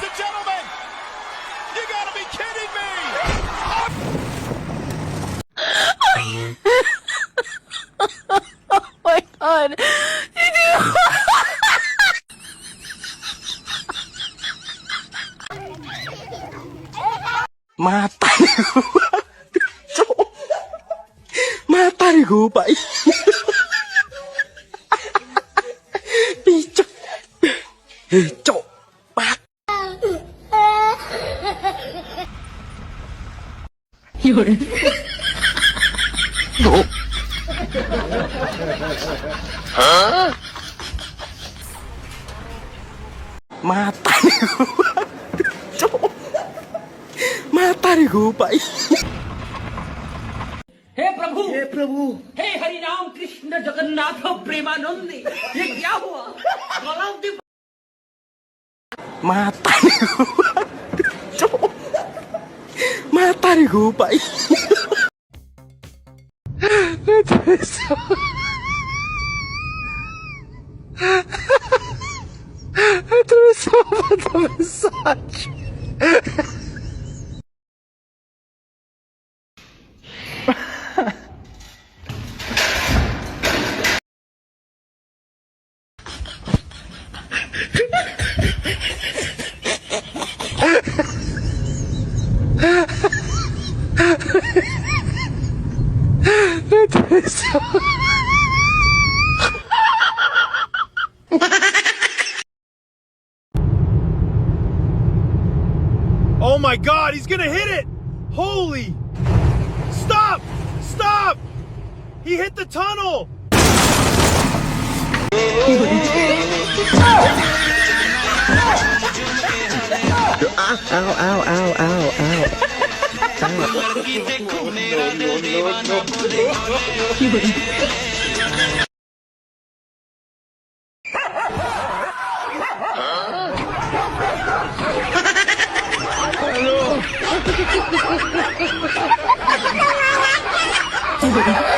and gentlemen, you gotta be kidding me! Oh my god. Matay ko. Matay ko pa. Picho. Picho. Pat. Yun. No. Huh? Matay ko. Picho. Matay ko pa. हे प्रभु हे हरि राम कृष्ण जगन्नाथ प्रेमानंद ये क्या हुआ गला उठे Matay ko. Picho. Matay ko pa. Atravessou a mensagem. Oh my god, he's gonna hit it! Holy! Stop! Stop! He hit the tunnel! Hello.